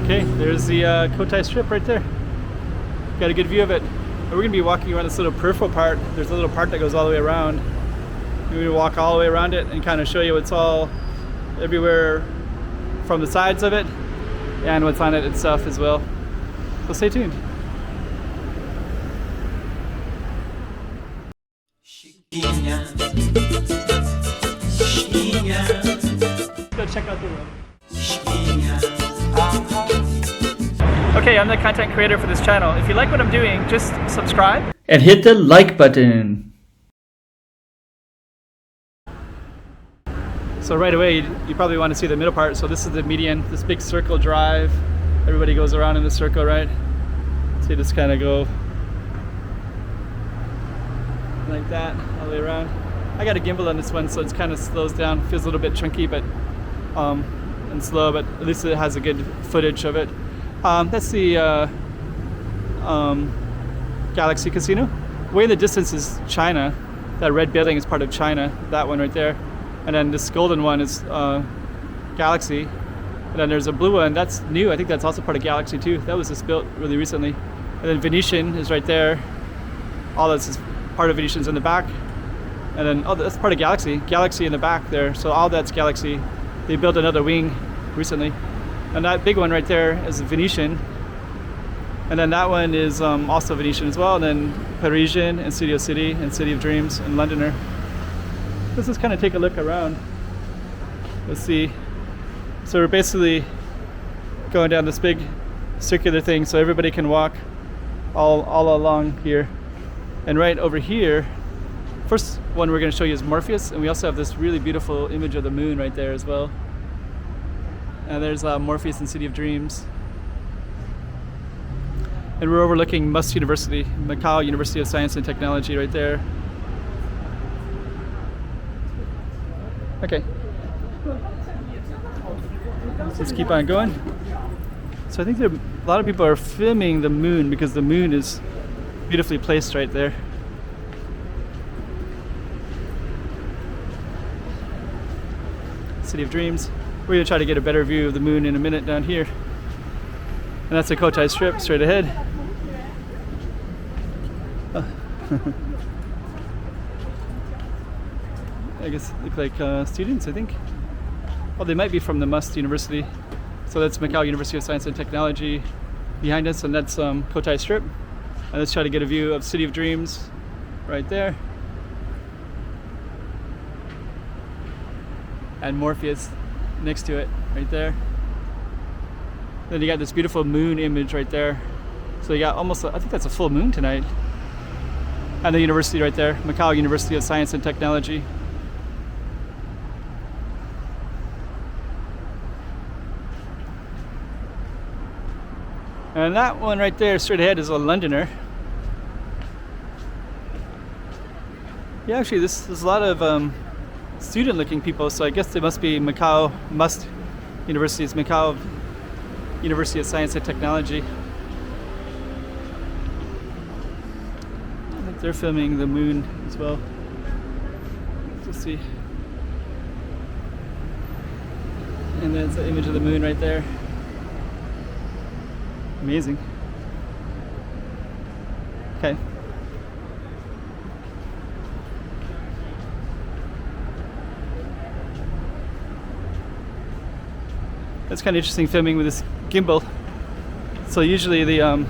Okay, there's the Cotai Strip right there. Got a good view of it. And we're gonna be walking around this little peripheral part. There's a little part that goes all the way around. We're gonna walk all the way around it and kind of show you what's all everywhere from the sides of it and what's on it itself as well. So stay tuned. Go check out the room. Okay, I'm the content creator for this channel. If you like what I'm doing, just subscribe and hit the like button. So right away, you probably want to see the middle part. So this is the median, this big circle drive. Everybody goes around in the circle, right? So you just kind of go like that all the way around. I got a gimbal on this one, so it kind of slows down. Feels a little bit chunky, but and slow, but at least it has a good footage of it. That's the Galaxy Casino. Way in the distance is China. That red building is part of China. That one right there. And then this golden one is Galaxy. And then there's a blue one. That's new. I think that's also part of Galaxy too. That was just built really recently. And then Venetian is right there. All this is part of Venetian's in the back. And then, oh, that's part of Galaxy. Galaxy in the back there. So all that's Galaxy. They built another wing recently. And that big one right there is Venetian. And then that one is also Venetian as well. And then Parisian and Studio City and City of Dreams and Londoner. Let's just kind of take a look around. Let's see. So we're basically going down this big circular thing so everybody can walk all along here. And right over here, first one we're going to show you is Morpheus, and we also have this really beautiful image of the moon right there as well. And there's Morpheus and City of Dreams. And we're overlooking Must University, Macau University of Science and Technology right there. Okay. Let's keep on going. So I think a lot of people are filming the moon because the moon is beautifully placed right there. City of Dreams. We're going to try to get a better view of the moon in a minute down here. And that's the Cotai Strip straight ahead. Oh. I guess look like students, I think. Well, they might be from the Must University. So that's Macau University of Science and Technology behind us, and that's Cotai Strip. And let's try to get a view of City of Dreams right there. And Morpheus next to it, right there. Then you got this beautiful moon image right there. So you got almost, I think that's a full moon tonight. And the university right there, Macau University of Science and Technology. And that one right there, straight ahead, is a Londoner. Yeah, actually, there's a lot of student-looking people, so I guess they must be Macau Must Universities, Macau University of Science and Technology. I think they're filming the moon as well. Let's see. And there's the image of the moon right there. Amazing. Okay. That's kind of interesting filming with this gimbal. So usually I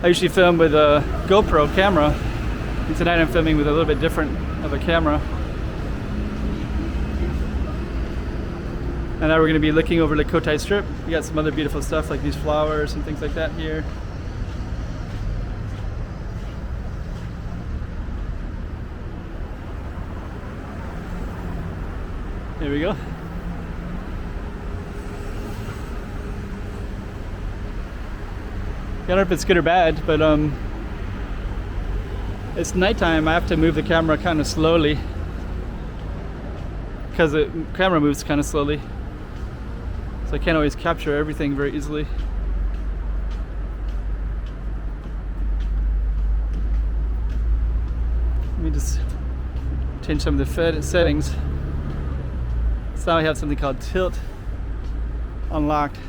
usually film with a GoPro camera, and tonight I'm filming with a little bit different of a camera. And now we're going to be looking over the Cotai Strip. We got some other beautiful stuff like these flowers and things like that here. There we go. I don't know if it's good or bad, but it's nighttime. I have to move the camera kind of slowly because the camera moves kind of slowly, so I can't always capture everything very easily. Let me just change some of the settings. So now I have something called tilt unlocked.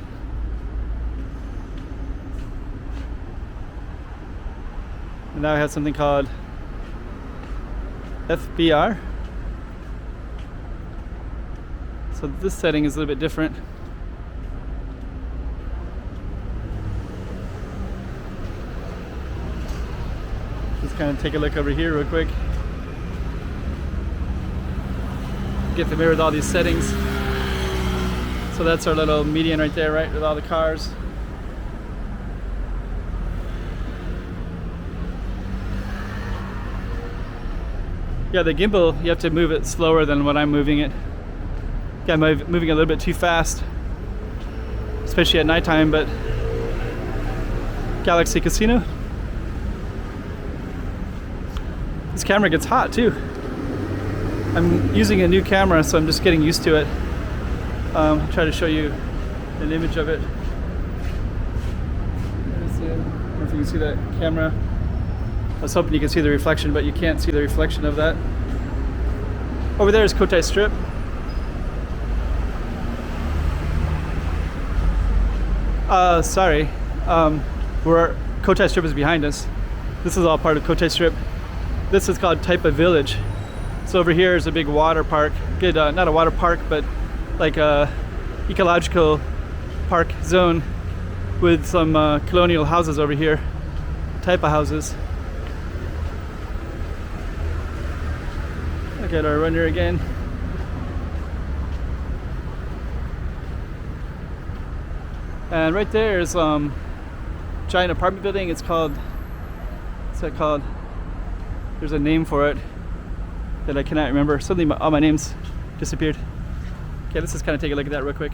And now I have something called FBR. So this setting is a little bit different. Just kind of take a look over here real quick. Get familiar with all these settings. So that's our little median right there, right, with all the cars. Yeah, the gimbal, you have to move it slower than what I'm moving it. Yeah, I'm moving a little bit too fast, especially at nighttime, but Galaxy Casino. This camera gets hot too. I'm using a new camera, so I'm just getting used to it. I'll try to show you an image of it. I don't know if you can see that camera. I was hoping you could see the reflection, but you can't see the reflection of that. Over there is Cotai Strip. Sorry. Where Cotai Strip is behind us. This is all part of Cotai Strip. This is called Taipa Village. So over here is a big water park. Good, not a water park, but like a ecological park zone with some colonial houses over here. Taipa houses. Look at our runner again. And right there is giant apartment building. It's called, what's that called? There's a name for it that I cannot remember. Suddenly all my names disappeared. Okay, let's just kind of take a look at that real quick.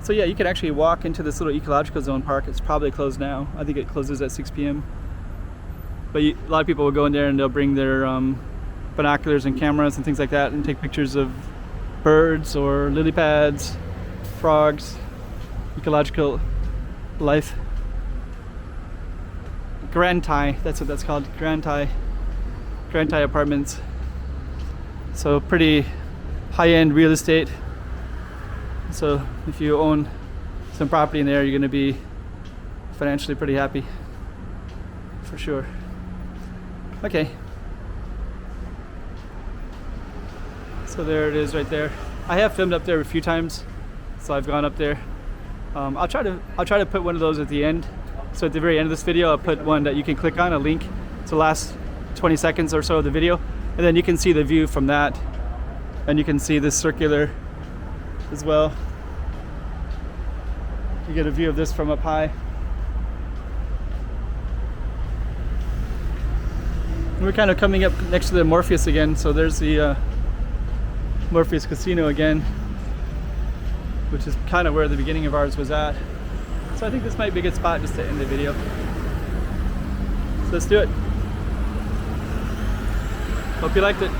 So yeah, you can actually walk into this little ecological zone park. It's probably closed now. I think it closes at 6 p.m. But a lot of people will go in there and they'll bring their binoculars and cameras and things like that and take pictures of birds or lily pads, frogs, ecological life. Grand Thai, that's what that's called, Grand Thai apartments. So pretty high-end real estate. So if you own some property in there, you're going to be financially pretty happy, for sure. Okay. So there it is right there. I have filmed up there a few times, so I've gone up there. I'll try to put one of those at the end. So at the very end of this video, I'll put one that you can click on, a link to the last 20 seconds or so of the video, and then you can see the view from that, and you can see this circular as well. You get a view of this from up high. And we're kind of coming up next to the Morpheus again, so there's the Morpheus Casino again, which is kind of where the beginning of ours was at. So I think this might be a good spot just to end the video. So let's do it. Hope you liked it.